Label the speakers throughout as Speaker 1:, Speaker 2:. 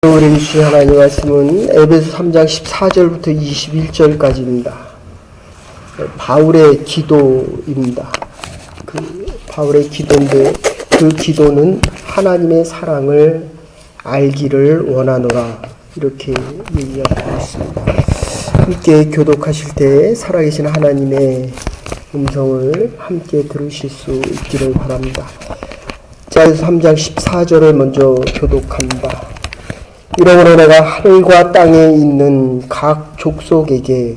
Speaker 1: 우리 주신 하나님 말씀은 에베소 3장 14절부터 21절까지입니다. 바울의 기도입니다. 바울의 기도인데 그 기도는 하나님의 사랑을 알기를 원하노라 이렇게 얘기하고 있습니다. 함께 교독하실 때 살아계신 하나님의 음성을 함께 들으실 수 있기를 바랍니다. 에베소 3장 14절을 먼저 교독합니다. 이러므로 내가 하늘과 땅에 있는 각 족속에게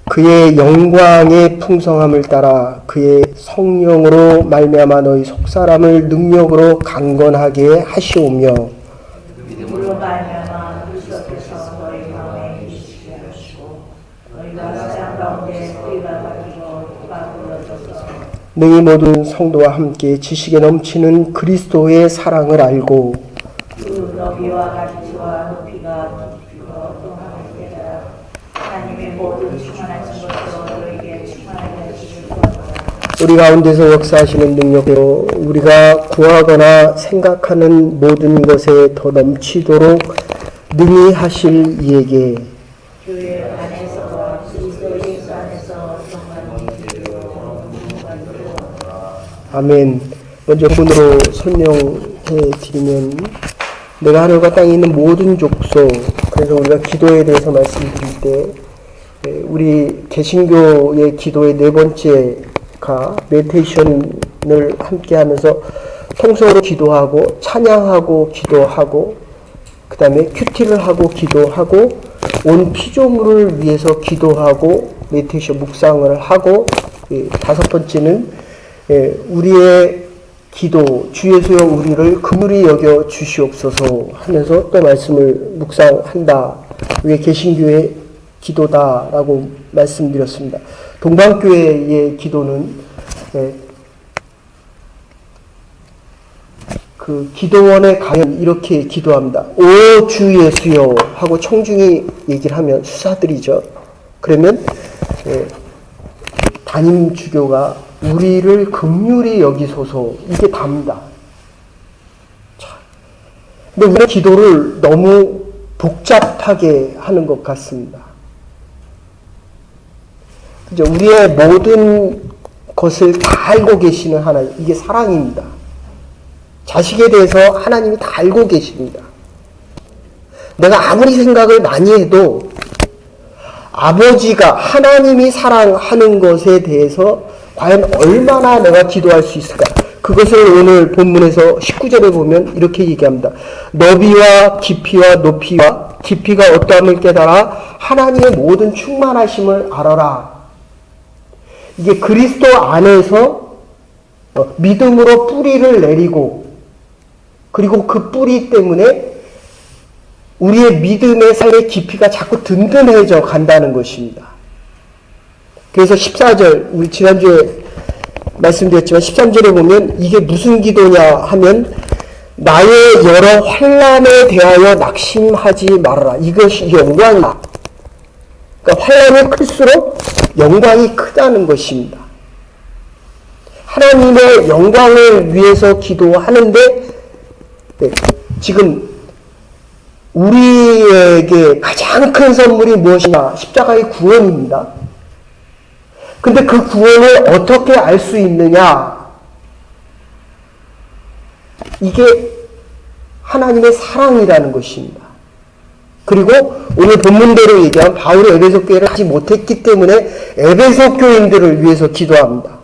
Speaker 1: 그의 영광의 풍성함을 따라 그의 성령으로 말미암아 너희 속사람을 능력으로 강건하게 하시오며 믿음으로 말미암아 그리스도 앞에서 너희 마음에 계시게 하시고 너희가 세상 가운데 뿌리가 박히고 토가 굴러져서 너희 모든 성도와 함께 지식에 넘치는 그리스도의 사랑을 알고 그 너비와 가지와 높이가 깊이가 어떠함을 깨달아 하나님의 모든 충만하신 것으로 너희에게 충만하게 해주실 것이다. 우리 가운데서 역사하시는 능력으로 우리가 구하거나 생각하는 모든 것에 더 넘치도록 능히 하실 이에게 교회 안에서와 그리스도 예수 안에서 아멘. 먼저 본문으로 설명해 드리면 내가 하늘과 땅에 있는 모든 족속, 그래서 우리가 기도에 대해서 말씀드릴 때 우리 개신교의 기도의 네 번째가 메디테이션을 함께 하면서 통성으로 기도하고 찬양하고 기도하고 그 다음에 큐티를 하고 기도하고 온 피조물을 위해서 기도하고 메디테이션 묵상을 하고 다섯 번째는 우리의 기도, 주 예수여 우리를 긍휼히 여겨 주시옵소서 하면서 또 말씀을 묵상한다. 우리의 개신교의 기도다라고 말씀드렸습니다. 동방교회의 기도는 그 기도원에 가면 이렇게 기도합니다. 오 주 예수여 하고 청중이 얘기를 하면 수사들이죠. 그러면 담임 주교가 우리를 긍휼히 여기소서 이게 답니다. 근데 우리는 기도를 너무 복잡하게 하는 것 같습니다. 그죠? 우리의 모든 것을 다 알고 계시는 하나님, 이게 사랑입니다. 자식에 대해서 하나님이 다 알고 계십니다. 내가 아무리 생각을 많이 해도 아버지가 하나님이 사랑하는 것에 대해서 과연 얼마나 내가 기도할 수 있을까? 그것을 오늘 본문에서 19절에 보면 이렇게 얘기합니다. 너비와 깊이와 높이와 깊이가 어떠함을 깨달아 하나님의 모든 충만하심을 알아라. 이게 그리스도 안에서 믿음으로 뿌리를 내리고 그리고 그 뿌리 때문에 우리의 믿음의 삶의 깊이가 자꾸 든든해져 간다는 것입니다. 그래서 14절, 우리 지난주에 말씀드렸지만 13절에 보면 이게 무슨 기도냐 하면 나의 여러 환난에 대하여 낙심하지 말아라. 이것이 영광이다. 그러니까 환난이 클수록 영광이 크다는 것입니다. 하나님의 영광을 위해서 기도하는데 지금 우리에게 가장 큰 선물이 무엇이냐? 십자가의 구원입니다. 근데 그 구원을 어떻게 알 수 있느냐? 이게 하나님의 사랑이라는 것입니다. 그리고 오늘 본문대로 얘기한 바울이 에베소 교회를 하지 못했기 때문에 에베소 교인들을 위해서 기도합니다.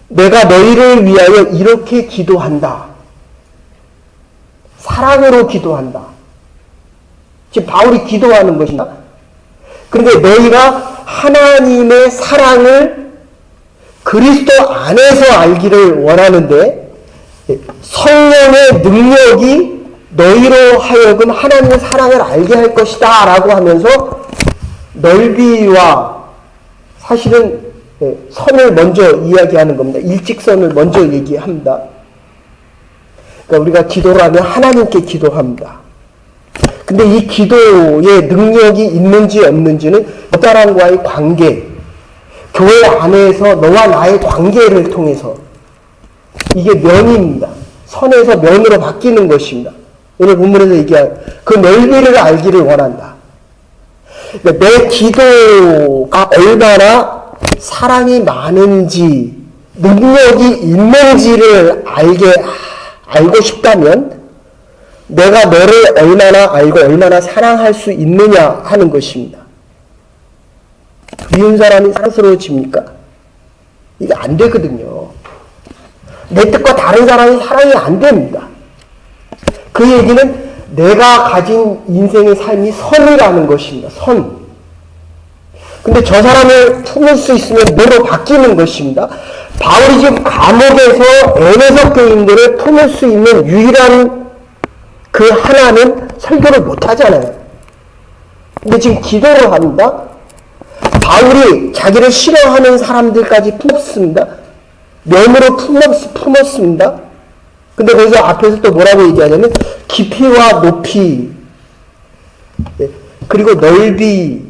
Speaker 1: 내가 너희를 위하여 이렇게 기도한다. 사랑으로 기도한다. 지금 바울이 기도하는 것이다. 그런데 너희가 하나님의 사랑을 그리스도 안에서 알기를 원하는데 성령의 능력이 너희로 하여금 하나님의 사랑을 알게 할 것이다 라고 하면서 넓이와 사실은 선을 먼저 이야기하는 겁니다. 일직선을 먼저 얘기합니다. 그러니까 우리가 기도를 하면 하나님께 기도합니다. 근데 이 기도의 능력이 있는지 없는지는 그 사람과의 관계, 교회 안에서 너와 나의 관계를 통해서 이게 면입니다. 선에서 면으로 바뀌는 것입니다. 오늘 본문에서 얘기한 그 넓이를 알기를 원한다. 내 기도가 얼마나 사랑이 많은지 능력이 있는지를 알고 싶다면 내가 너를 얼마나 알고 얼마나 사랑할 수 있느냐 하는 것입니다. 미운 사람이 사랑스러워집니까? 이게 안 되거든요. 내 뜻과 다른 사람이 사랑이 안 됩니다. 그 얘기는 내가 가진 인생의 삶이 선이라는 것입니다. 선. 근데 저 사람을 품을 수 있으면 뭐로 바뀌는 것입니다. 바울이 지금 감옥에서 에베소 교인들을 품을 수 있는 유일한 그 하나는 설교를 못 하잖아요. 근데 지금 기도를 합니다. 바울이 자기를 싫어하는 사람들까지 품었습니다. 면으로 품었습니다. 근데 거기서 앞에서 또 뭐라고 얘기하냐면 깊이와 높이 그리고 넓이,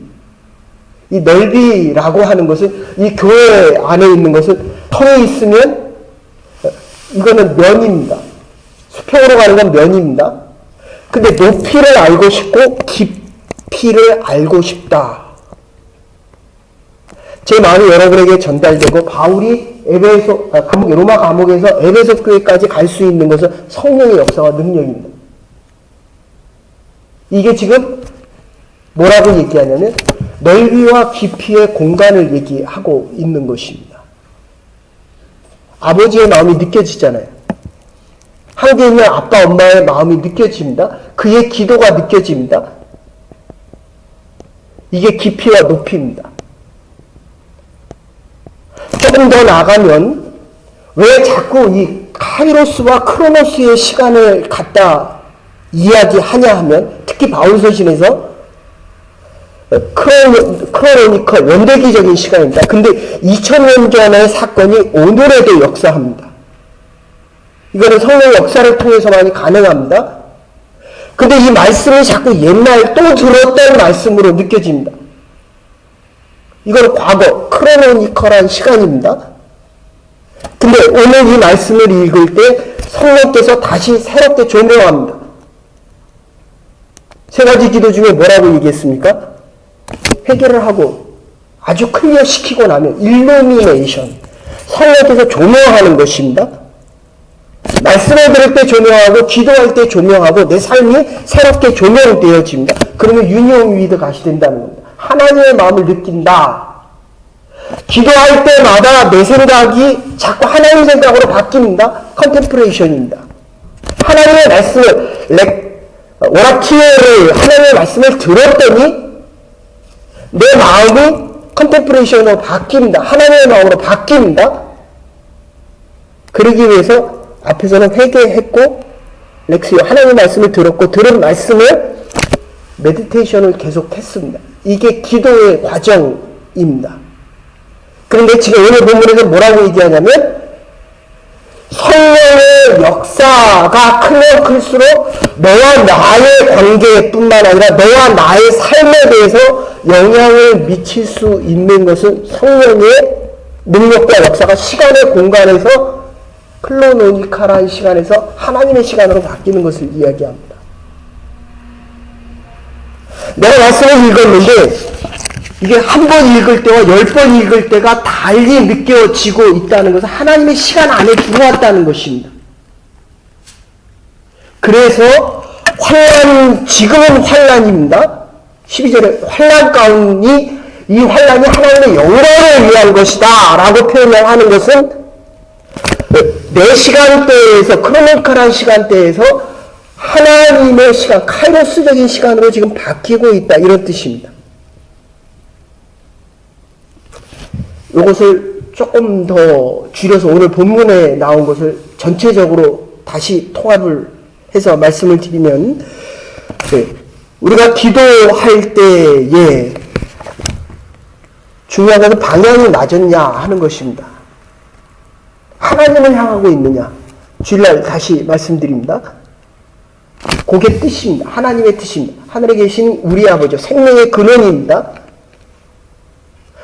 Speaker 1: 이 넓이라고 하는 것은 이 교회 안에 있는 것은 턴에 있으면 이거는 면입니다. 수평으로 가는 건 면입니다. 근데 높이를 알고 싶고 깊이를 알고 싶다. 제 마음이 여러분에게 전달되고 바울이 로마 감옥에서 에베소 교회까지 갈 수 있는 것은 성령의 역사와 능력입니다. 이게 지금 뭐라고 얘기하냐면 넓이와 깊이의 공간을 얘기하고 있는 것입니다. 아버지의 마음이 느껴지잖아요. 한국에 있는 아빠 엄마의 마음이 느껴집니다. 그의 기도가 느껴집니다. 이게 깊이와 높이입니다. 조금 더 나가면 왜 자꾸 이 카이로스와 크로노스의 시간을 갖다 이야기하냐 하면 특히 바울서신에서 크로니컬 원대기적인 시간입니다. 근데 2000년 전의 사건이 오늘에도 역사합니다. 이거는 성령 역사를 통해서만이 가능합니다. 근데 이 말씀이 자꾸 옛날 또 들었던 말씀으로 느껴집니다. 이건 과거, 크로노니컬한 시간입니다. 근데 오늘 이 말씀을 읽을 때 성령께서 다시 새롭게 조명합니다. 세 가지 기도 중에 뭐라고 얘기했습니까? 해결을 하고 아주 클리어 시키고 나면 일루미네이션, 성령께서 조명하는 것입니다. 말씀을 들을 때 조명하고 기도할 때 조명하고 내 삶이 새롭게 조명되어집니다. 그러면 유니온 위드 가시 된다는 겁니다. 하나님의 마음을 느낀다. 기도할 때마다 내 생각이 자꾸 하나님 생각으로 바뀝니다. 컨템플레이션입니다. 하나님의 말씀을 오라키오를 하나님의 말씀을 들었더니 내 마음이 컨템플레이션으로 바뀝니다. 하나님의 마음으로 바뀝니다. 그러기 위해서 앞에서는 회개했고 렉시오 하나님의 말씀을 들었고 들은 말씀을 메디테이션을 계속했습니다. 이게 기도의 과정입니다. 그런데 지금 오늘 본문에서 뭐라고 얘기하냐면 성령의 역사가 크면 클수록 너와 나의 관계뿐만 아니라 너와 나의 삶에 대해서 영향을 미칠 수 있는 것은 성령의 능력과 역사가 시간의 공간에서 클로노니칼한 시간에서 하나님의 시간으로 바뀌는 것을 이야기합니다. 내가 말씀을 읽었는데 이게 한 번 읽을 때와 10번 읽을 때가 달리 느껴지고 있다는 것은 하나님의 시간 안에 들어왔다는 것입니다. 그래서 지금은 환난입니다. 12절에 환난 가운이 이 환난이 하나님의 영광을 위한 것이다 라고 표현을 하는 것은 내 시간대에서 크로니컬한 시간대에서 하나님의 시간, 카이로스적인 시간으로 지금 바뀌고 있다 이런 뜻입니다. 이것을 조금 더 줄여서 오늘 본문에 나온 것을 전체적으로 다시 통합을 해서 말씀을 드리면 우리가 기도할 때에 중요한 것은 방향이 맞았냐 하는 것입니다. 하나님을 향하고 있느냐. 주일날 다시 말씀드립니다. 그게 뜻입니다. 하나님의 뜻입니다. 하늘에 계신 우리 아버지, 생명의 근원입니다.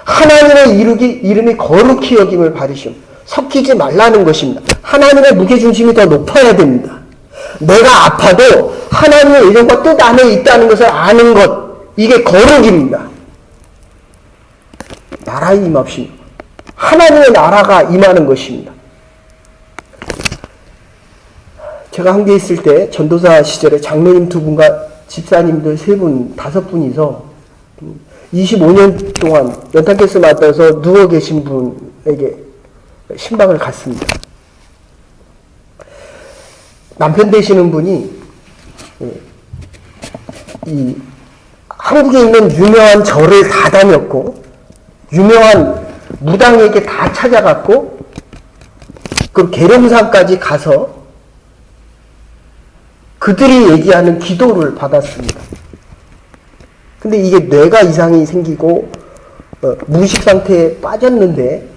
Speaker 1: 하나님의 이름이 거룩히 여김을 받으시오. 섞이지 말라는 것입니다. 하나님의 무게중심이 더 높아야 됩니다. 내가 아파도 하나님의 예정과 뜻 안에 있다는 것을 아는 것, 이게 거룩입니다. 나라의 임합시오. 하나님의 나라가 임하는 것입니다. 제가 한국에 있을 때 전도사 시절에 장로님 2분과 집사님들 3분, 5분이서 25년 동안 연탄가스 맞아서 누워 계신 분에게 신방을 갔습니다. 남편 되시는 분이 이 한국에 있는 유명한 절을 다 다녔고 유명한 무당에게 다 찾아갔고 그 계룡산까지 가서 그들이 얘기하는 기도를 받았습니다. 근데 이게 뇌가 이상이 생기고 무의식 상태에 빠졌는데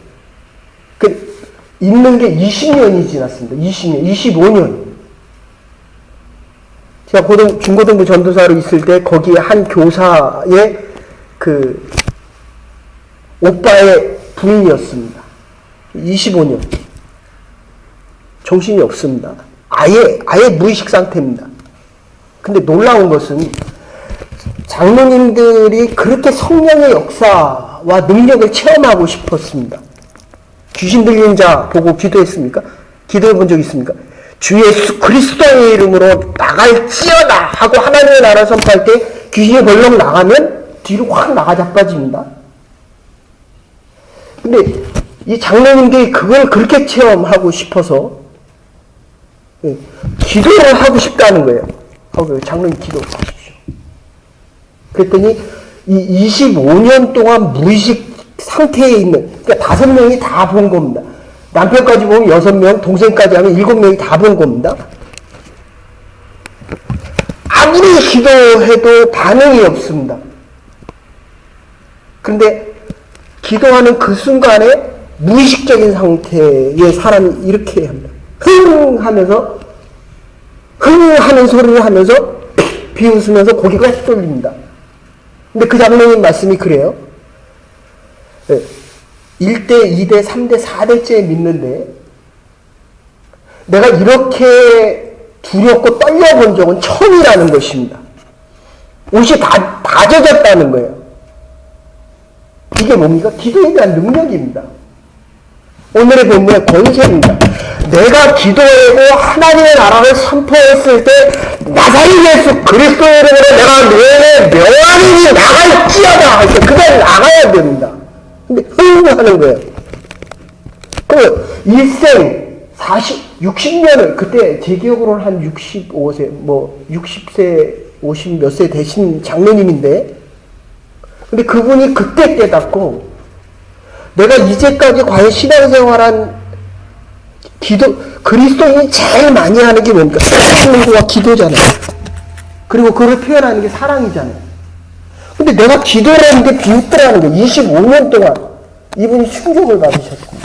Speaker 1: 있는 게 20년이 지났습니다. 20년, 25년. 제가 중고등부 전도사로 있을 때 거기에 한 교사의 그 오빠의 부인이었습니다. 25년. 정신이 없습니다. 아예 무의식 상태입니다. 근데 놀라운 것은 장로님들이 그렇게 성령의 역사와 능력을 체험하고 싶었습니다. 귀신 들린 자 보고 기도했습니까? 기도해 본 적 있습니까? 주 예수 그리스도의 이름으로 나갈지어다 하고 하나님의 나라 선포할 때 귀신이 벌렁 나가면 뒤로 확 나가 자빠집니다. 근데 이 장로님들이 그걸 그렇게 체험하고 싶어서 기도를 하고 싶다는 거예요. 장로님 기도하십시오. 그랬더니 이 25년 동안 무의식 상태에 있는, 그러니까 5명이 다 본 겁니다. 남편까지 보면 6명, 동생까지 하면 7명이 다 본 겁니다. 아무리 기도해도 반응이 없습니다. 그런데 기도하는 그 순간에 무의식적인 상태의 사람이 이렇게 합니다. 흥 하면서 흥 하는 소리를 하면서 비웃으면서 고개가 휘둘립니다. 근데 그 장로님 말씀이 그래요. 1대, 2대, 3대, 4대째 믿는데 내가 이렇게 두렵고 떨려본 적은 처음이라는 것입니다. 옷이 다 젖었다는 거예요. 이게 뭡니까? 기도에 대한 능력입니다. 오늘의 본문의 권세입니다. 내가 기도하고 하나님의 나라를 선포했을 때 나사렛 예수 그리스도의 이름으로 내가 너의 명함이 나갈지어다 할 때 그날 나가야 됩니다. 근데 흥하는 거예요. 그 일생 60년을 그때 제 기억으로는 한 65세 60세 50 몇 세 되신 장로님인데 근데 그분이 그때 깨닫고 내가 이제까지 과연 신앙생활한 그리스도인이 제일 많이 하는 게 뭡니까? 성도와 기도잖아요. 그리고 그걸 표현하는 게 사랑이잖아요. 근데 내가 기도를 하는 게 비웃더라는 거예요. 25년 동안 이분이 충격을 받으셨습니다.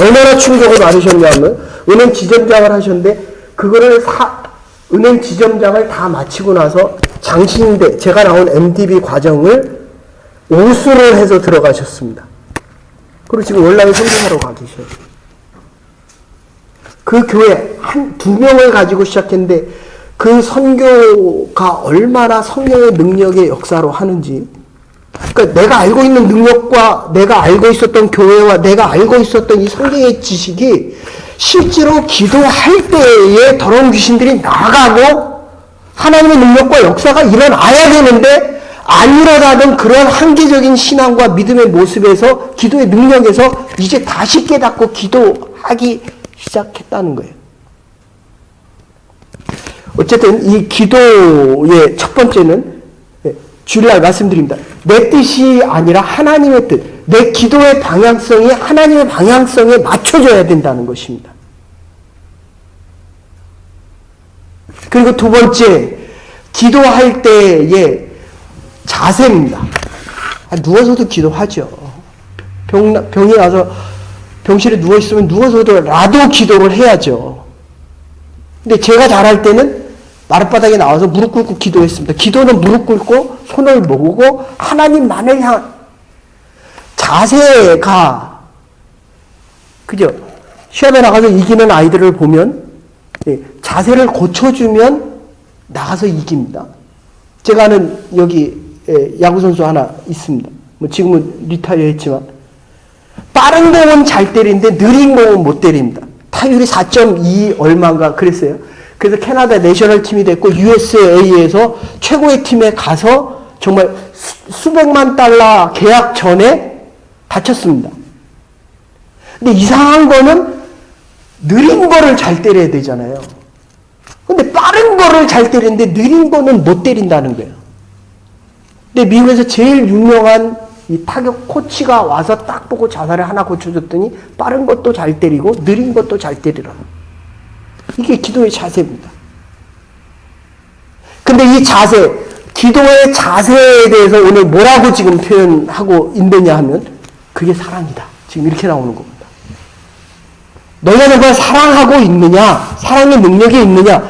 Speaker 1: 얼마나 충격을 받으셨냐면 은행 지점장을 하셨는데 그거를 은행 지점장을 다 마치고 나서 장신대 제가 나온 MDB 과정을 오수를 해서 들어가셨습니다. 그리고 지금 월남에 선교사로 가 계셔요. 그 교회 2명을 가지고 시작했는데 그 선교가 얼마나 성령의 능력의 역사로 하는지 그러니까 내가 알고 있는 능력과 내가 알고 있었던 교회와 내가 알고 있었던 이 성경의 지식이 실제로 기도할 때에 더러운 귀신들이 나가고 하나님의 능력과 역사가 일어나야 되는데 안 일어나던 그런 한계적인 신앙과 믿음의 모습에서 기도의 능력에서 이제 다시 깨닫고 기도하기 시작했다는 거예요. 어쨌든 이 기도의 첫 번째는 주일날 말씀드립니다. 내 뜻이 아니라 하나님의 뜻, 내 기도의 방향성이 하나님의 방향성에 맞춰져야 된다는 것입니다. 그리고 두 번째, 기도할 때의 자세입니다. 누워서도 기도하죠. 병이 와서 병실에 누워있으면 누워서도 기도를 해야죠. 근데 제가 잘할 때는 마룻바닥에 나와서 무릎 꿇고 기도했습니다. 기도는 무릎 꿇고 손을 모으고 하나님만을 향한 자세가, 그죠? 시합에 나가서 이기는 아이들을 보면 자세를 고쳐주면 나가서 이깁니다. 제가 아는 여기 야구선수 하나 있습니다. 뭐 지금은 리타이어 했지만 빠른 공은 잘 때리는데 느린 공은 못 때립니다. 타율이 4.2 얼마인가 그랬어요. 그래서 캐나다 내셔널 팀이 됐고 USA에서 최고의 팀에 가서 정말 수백만 달러 계약 전에 다쳤습니다. 근데 이상한 거는 느린 거를 잘 때려야 되잖아요. 근데 빠른 거를 잘 때리는데 느린 거는 못 때린다는 거예요. 근데 미국에서 제일 유명한 이 타격 코치가 와서 딱 보고 자세를 하나 고쳐줬더니 빠른 것도 잘 때리고 느린 것도 잘 때리라. 이게 기도의 자세입니다. 근데 이 자세, 기도의 자세에 대해서 오늘 뭐라고 지금 표현하고 있느냐 하면 그게 사랑이다. 지금 이렇게 나오는 겁니다. 너희가 정말 사랑하고 있느냐? 사랑의 능력이 있느냐?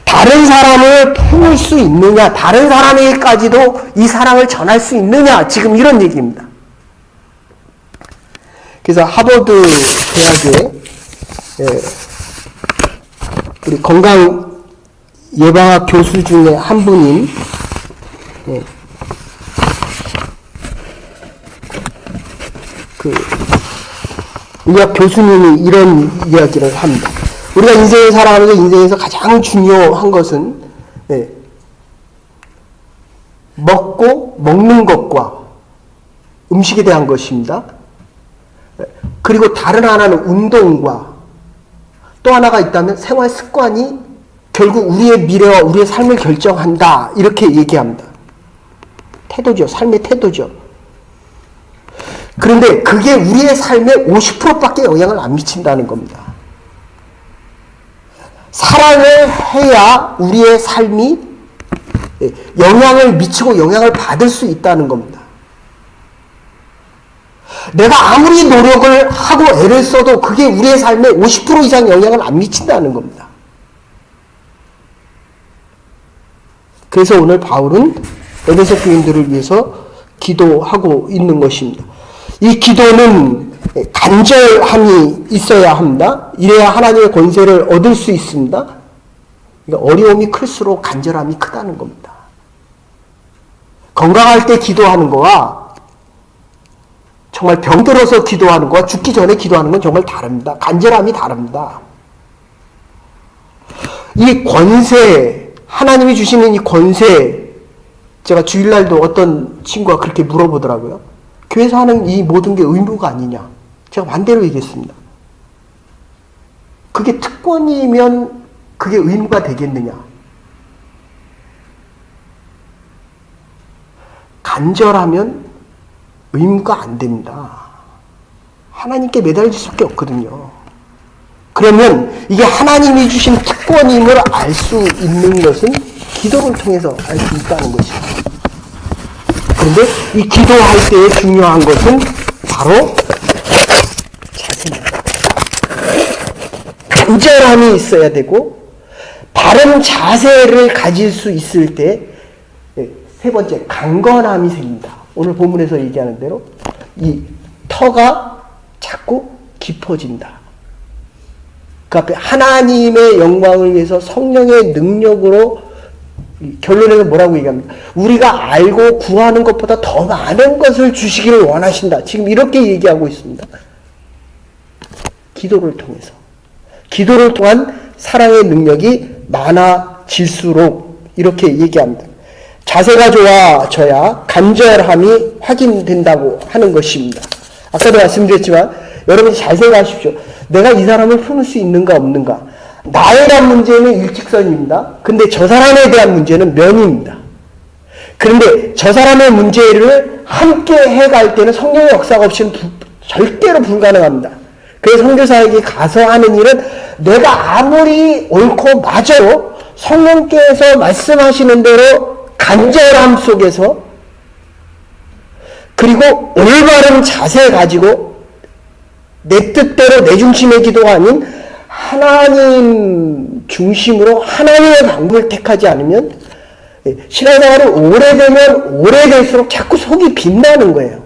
Speaker 1: 다른 사람을 품을 수 있느냐? 다른 사람에게까지도 이 사랑을 전할 수 있느냐? 지금 이런 얘기입니다. 그래서 하버드 대학의 우리 건강 예방학 교수 중에 한 분인 그 의학 교수님이 이런 이야기를 합니다. 우리가 인생을 살아가면서 인생에서 가장 중요한 것은 먹고 먹는 것과 음식에 대한 것입니다. 그리고 다른 하나는 운동과 또 하나가 있다면 생활 습관이 결국 우리의 미래와 우리의 삶을 결정한다. 이렇게 얘기합니다. 태도죠. 삶의 태도죠. 그런데 그게 우리의 삶의 50%밖에 영향을 안 미친다는 겁니다. 사랑을 해야 우리의 삶이 영향을 미치고 영향을 받을 수 있다는 겁니다. 내가 아무리 노력을 하고 애를 써도 그게 우리의 삶에 50% 이상 영향을 안 미친다는 겁니다. 그래서 오늘 바울은 에베소 교인들을 위해서 기도하고 있는 것입니다. 이 기도는 간절함이 있어야 합니다. 이래야 하나님의 권세를 얻을 수 있습니다. 그러니까 어려움이 클수록 간절함이 크다는 겁니다. 건강할 때 기도하는 거와 정말 병들어서 기도하는 거와 죽기 전에 기도하는 건 정말 다릅니다. 간절함이 다릅니다. 이 권세, 하나님이 주시는 이 권세, 제가 주일날도 어떤 친구가 그렇게 물어보더라고요. 교회에서 하는 이 모든 게 의무가 아니냐. 제가 반대로 얘기했습니다. 그게 특권이면 그게 의무가 되겠느냐. 간절하면 의무가 안 됩니다. 하나님께 매달릴 수밖에 없거든요. 그러면 이게 하나님이 주신 특권임을 알 수 있는 것은 기도를 통해서 알 수 있다는 것입니다. 그런데 이 기도할 때에 중요한 것은 바로 자세입니다. 간절함이 있어야 되고 바른 자세를 가질 수 있을 때 세 번째, 강건함이 생깁니다. 오늘 본문에서 얘기하는 대로 이 터가 자꾸 깊어진다. 그 앞에 하나님의 영광을 위해서 성령의 능력으로 결론에는 뭐라고 얘기합니까? 우리가 알고 구하는 것보다 더 많은 것을 주시기를 원하신다. 지금 이렇게 얘기하고 있습니다. 기도를 통해서. 기도를 통한 사랑의 능력이 많아질수록 이렇게 얘기합니다. 자세가 좋아져야 간절함이 확인된다고 하는 것입니다. 아까도 말씀드렸지만 여러분이 잘 생각하십시오. 내가 이 사람을 품을 수 있는가 없는가. 나에 대한 문제는 일직선입니다. 근데 저 사람에 대한 문제는 면입니다. 그런데 저 사람의 문제를 함께 해갈 때는 성령의 역사가 없이는 절대로 불가능합니다. 그래서 선교사에게 가서 하는 일은 내가 아무리 옳고 맞아도 성령께서 말씀하시는 대로 간절함 속에서 그리고 올바른 자세 가지고 내 뜻대로 내 중심의 기도가 아닌 하나님 중심으로 하나님의 방법을 택하지 않으면 신앙생활이 오래되면 오래될수록 자꾸 속이 빛나는 거예요.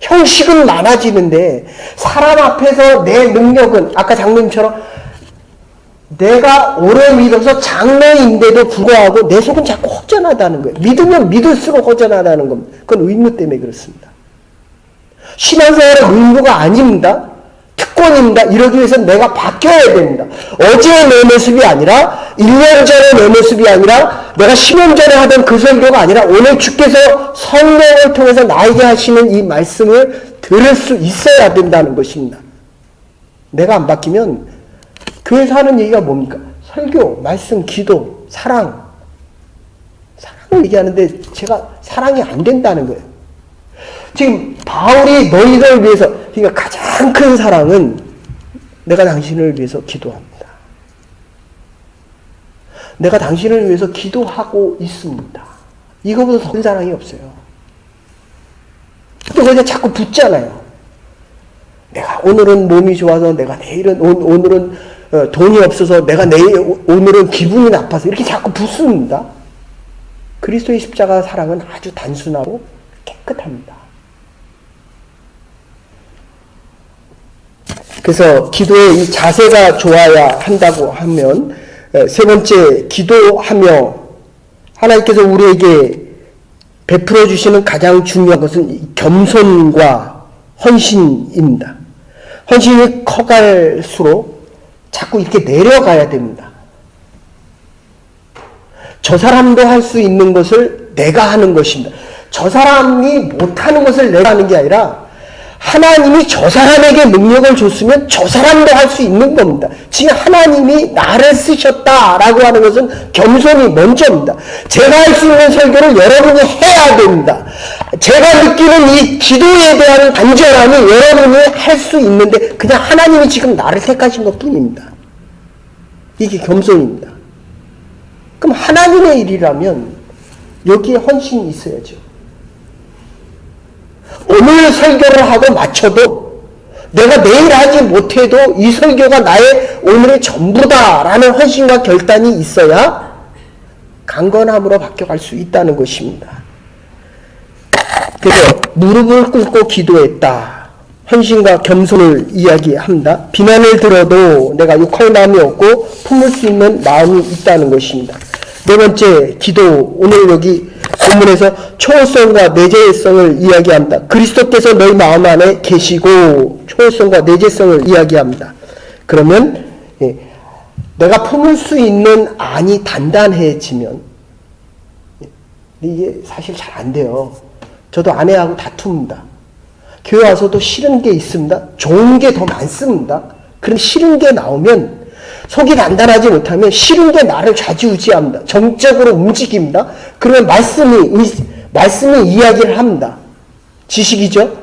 Speaker 1: 형식은 많아지는데 사람 앞에서 내 능력은 아까 장로님처럼 내가 오래 믿어서 장로인데도 불구하고 내 속은 자꾸 허전하다는 거예요. 믿으면 믿을수록 허전하다는 겁니다. 그건 의무 때문에 그렇습니다. 신앙생활은 의무가 아닙니다. 특권입니다. 이러기 위해서는 내가 바뀌어야 됩니다. 어제의 내 모습이 아니라 1년 전의 내 모습이 아니라 내가 10년 전에 하던 그 설교가 아니라 오늘 주께서 성령을 통해서 나에게 하시는 이 말씀을 들을 수 있어야 된다는 것입니다. 내가 안 바뀌면 교회에서 하는 얘기가 뭡니까? 설교, 말씀, 기도, 사랑을 얘기하는데 제가 사랑이 안 된다는 거예요. 지금 바울이 너희를 위해서, 그러니까 가장 큰 사랑은 내가 당신을 위해서 기도합니다. 내가 당신을 위해서 기도하고 있습니다. 이거보다 더 큰 사랑이 없어요. 또 그냥 자꾸 붙잖아요. 내가 오늘은 몸이 좋아서, 내가 내일은, 오늘은 돈이 없어서, 내가 오늘은 기분이 나빠서, 이렇게 자꾸 붙습니다. 그리스도의 십자가 사랑은 아주 단순하고 깨끗합니다. 그래서 기도의 이 자세가 좋아야 한다고 하면, 세 번째, 기도하며 하나님께서 우리에게 베풀어 주시는 가장 중요한 것은 겸손과 헌신입니다. 헌신이 커갈수록 자꾸 이렇게 내려가야 됩니다. 저 사람도 할 수 있는 것을 내가 하는 것입니다. 저 사람이 못하는 것을 내가 하는 게 아니라 하나님이 저 사람에게 능력을 줬으면 저 사람도 할 수 있는 겁니다. 지금 하나님이 나를 쓰셨다라고 하는 것은 겸손이 먼저입니다. 제가 할 수 있는 설교를 여러분이 해야 됩니다. 제가 느끼는 이 기도에 대한 간절함이 여러분이 할 수 있는데 그냥 하나님이 지금 나를 택하신 것뿐입니다. 이게 겸손입니다. 그럼 하나님의 일이라면 여기에 헌신이 있어야죠. 오늘 설교를 하고 마쳐도 내가 내일 하지 못해도 이 설교가 나의 오늘의 전부다라는 헌신과 결단이 있어야 강건함으로 바뀌어갈 수 있다는 것입니다. 그래서 무릎을 꿇고 기도했다. 헌신과 겸손을 이야기합니다. 비난을 들어도 내가 욕할 마음이 없고 품을 수 있는 마음이 있다는 것입니다. 네 번째, 기도. 오늘 여기 본문에서 초월성과 내재성을 이야기합니다. 그리스도께서 너희 마음 안에 계시고 초월성과 내재성을 이야기합니다. 그러면 내가 품을 수 있는 안이 단단해지면 이게 사실 잘 안 돼요. 저도 아내하고 다툽니다. 교회 와서도 싫은 게 있습니다. 좋은 게 더 많습니다. 그럼 싫은 게 나오면 속이 단단하지 못하면 싫은 게 나를 좌지우지합니다. 정적으로 움직입니다. 그러면 말씀이 이야기를 합니다. 지식이죠?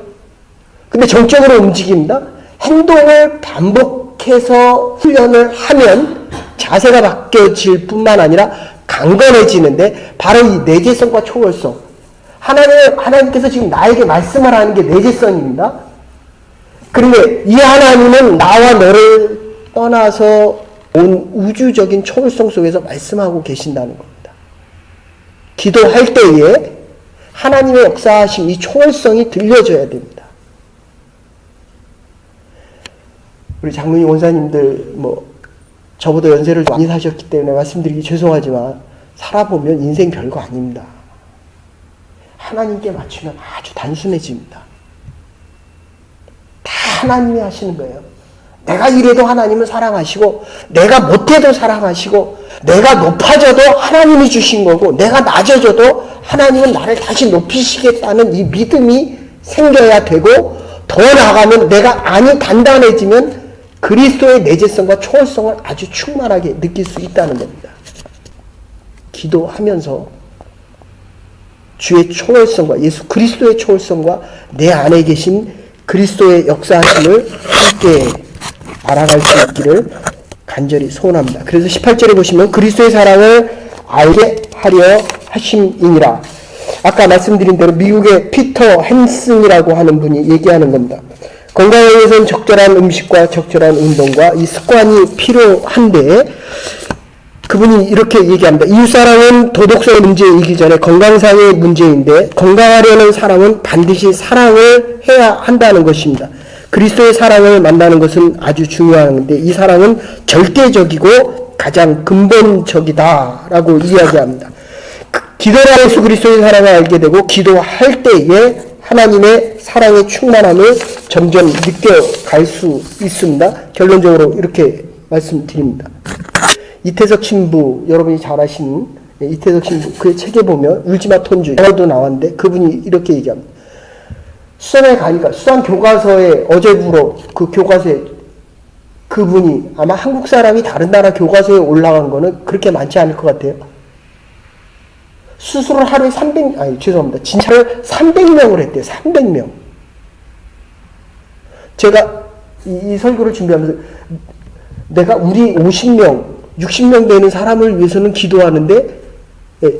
Speaker 1: 근데 정적으로 움직입니다. 행동을 반복해서 훈련을 하면 자세가 바뀌어질 뿐만 아니라 강건해지는데 바로 이 내재성과 초월성. 하나님께서 지금 나에게 말씀을 하는 게 내재성입니다. 그런데 이 하나님은 나와 너를 떠나서 온 우주적인 초월성 속에서 말씀하고 계신다는 겁니다. 기도할 때에 하나님의 역사하심, 이 초월성이 들려져야 됩니다. 우리 장로님, 원사님들 저보다 연세를 많이 사셨기 때문에 말씀드리기 죄송하지만 살아보면 인생 별거 아닙니다. 하나님께 맞추면 아주 단순해집니다. 다 하나님이 하시는 거예요. 내가 이래도 하나님은 사랑하시고 내가 못해도 사랑하시고 내가 높아져도 하나님이 주신 거고 내가 낮아져도 하나님은 나를 다시 높이시겠다는 이 믿음이 생겨야 되고 더 나아가면 내가 안이 단단해지면 그리스도의 내재성과 초월성을 아주 충만하게 느낄 수 있다는 겁니다. 기도하면서 주의 초월성과 예수 그리스도의 초월성과 내 안에 계신 그리스도의 역사하심을 함께 알아갈 수 있기를 간절히 소원합니다. 그래서 18절에 보시면 그리스도의 사랑을 알게 하려 하심이니라. 아까 말씀드린 대로 미국의 피터 헨슨이라고 하는 분이 얘기하는 겁니다. 건강에 위해서는 적절한 음식과 적절한 운동과 이 습관이 필요한데 그분이 이렇게 얘기합니다. 이웃사랑은 도덕성의 문제이기 전에 건강상의 문제인데 건강하려는 사람은 반드시 사랑을 해야 한다는 것입니다. 그리스도의 사랑을 만나는 것은 아주 중요한데 이 사랑은 절대적이고 가장 근본적이다라고 이야기합니다. 기도로 예수 그리스도의 사랑을 알게 되고 기도할 때에 하나님의 사랑의 충만함을 점점 느껴갈 수 있습니다. 결론적으로 이렇게 말씀드립니다. 이태석 신부, 여러분이 잘 아시는 이태석 신부, 그의 책에 보면 울지마 톤주 영화도 나왔는데 그분이 이렇게 얘기합니다. 수산에 가니까 수산 교과서에 어제부로 그 교과서에 그분이 아마 한국 사람이 다른 나라 교과서에 올라간 거는 그렇게 많지 않을 것 같아요. 수술을 하루에 300, 진찰을 300명을 했대요. 300명. 제가 이 설교를 준비하면서 내가 우리 50명, 60명 되는 사람을 위해서는 기도하는데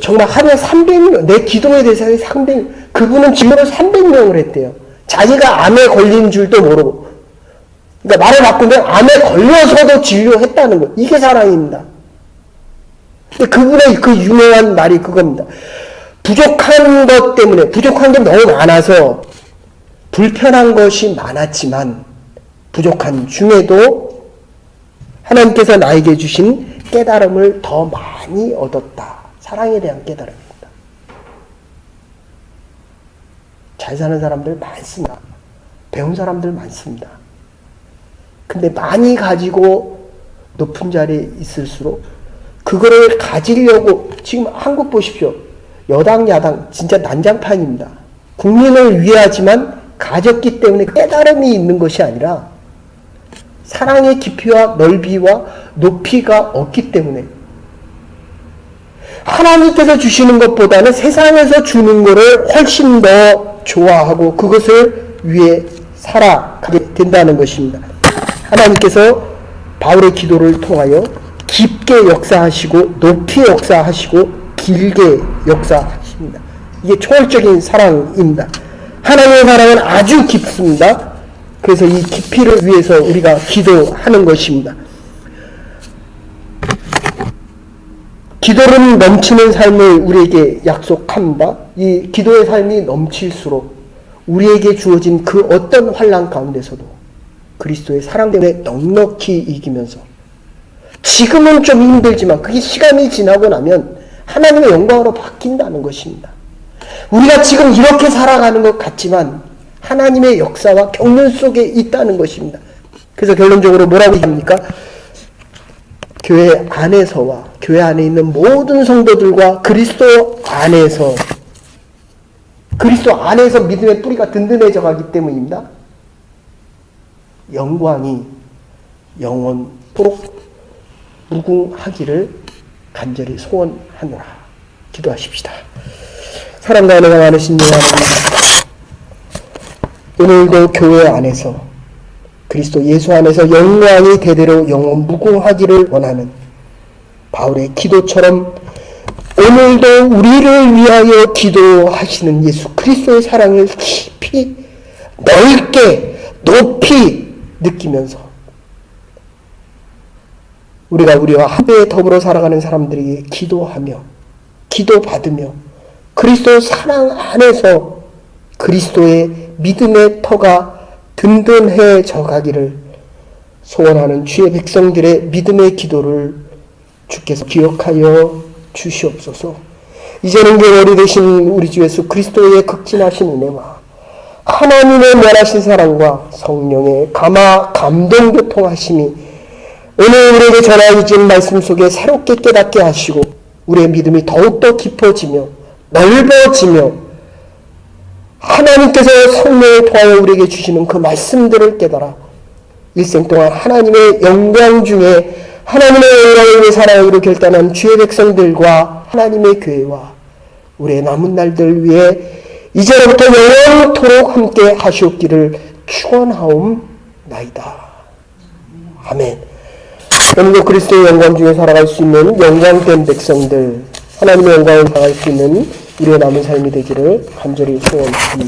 Speaker 1: 정말 하루에 300명, 내 기도의 대상이 300명, 그분은 진료를 300명을 했대요. 자기가 암에 걸린 줄도 모르고. 그러니까 말을 바꾸면 암에 걸려서도 진료했다는 거. 이게 사랑입니다. 그분의 그 유명한 말이 그겁니다. 부족한 것 때문에, 부족한 게 너무 많아서 불편한 것이 많았지만 부족한 중에도 하나님께서 나에게 주신 깨달음을 더 많이 얻었다. 사랑에 대한 깨달음입니다. 잘 사는 사람들 많습니다. 배운 사람들 많습니다. 근데 많이 가지고 높은 자리에 있을수록 그거를 가지려고 지금 한국 보십시오. 여당 야당 진짜 난장판입니다. 국민을 위하지만 가졌기 때문에 깨달음이 있는 것이 아니라 사랑의 깊이와 넓이와 높이가 없기 때문에 하나님께서 주시는 것보다는 세상에서 주는 것을 훨씬 더 좋아하고 그것을 위해 살아가게 된다는 것입니다. 하나님께서 바울의 기도를 통하여 깊게 역사하시고 높이 역사하시고 길게 역사하십니다. 이게 초월적인 사랑입니다. 하나님의 사랑은 아주 깊습니다. 그래서 이 깊이를 위해서 우리가 기도하는 것입니다. 기도는 넘치는 삶을 우리에게 약속합니다. 이 기도의 삶이 넘칠수록 우리에게 주어진 그 어떤 환난 가운데서도 그리스도의 사랑 때문에 넉넉히 이기면서 지금은 좀 힘들지만 그게 시간이 지나고 나면 하나님의 영광으로 바뀐다는 것입니다. 우리가 지금 이렇게 살아가는 것 같지만 하나님의 역사와 경륜 속에 있다는 것입니다. 그래서 결론적으로 뭐라고 합니까? 교회 안에서와 교회 안에 있는 모든 성도들과 그리스도 안에서 믿음의 뿌리가 든든해져 가기 때문입니다. 영광이 영원토록 무궁하기를 간절히 소원하노라. 기도하십시다. 사랑과 은혜가 많으신 하나님, 오늘도 교회 안에서 그리스도 예수 안에서 영광이 대대로 영원 무궁하기를 원하는 바울의 기도처럼 오늘도 우리를 위하여 기도하시는 예수 그리스도의 사랑을 깊이 넓게 높이 느끼면서 우리와 함께 더불어 살아가는 사람들에게 기도하며 기도받으며 그리스도의 사랑 안에서 그리스도의 믿음의 터가 든든해져 가기를 소원하는 주의 백성들의 믿음의 기도를 주께서 기억하여 주시옵소서. 이제는 교월이 되신 우리 주 예수 그리스도의 극진하신 은혜와 하나님의 면하신 사랑과 성령의 감동 교통하심이 오늘 우리에게 전하여 주신 말씀 속에 새롭게 깨닫게 하시고 우리의 믿음이 더욱더 깊어지며 넓어지며 하나님께서 성령을 통하여 우리에게 주시는 그 말씀들을 깨달아 일생 동안 하나님의 영광 중에 하나님의 영광을 위해 살아가기로 결단한 주의 백성들과 하나님의 교회와 우리의 남은 날들 위해 이제로부터 영원토록 함께 하시옵기를 축원하옵나이다. 아멘. 오늘도 그리스도의 영광 중에 살아갈 수 있는 영광된 백성들, 하나님의 영광을 살아갈 수 있는 우리의 남은 삶이 되기를 간절히 소원합니다.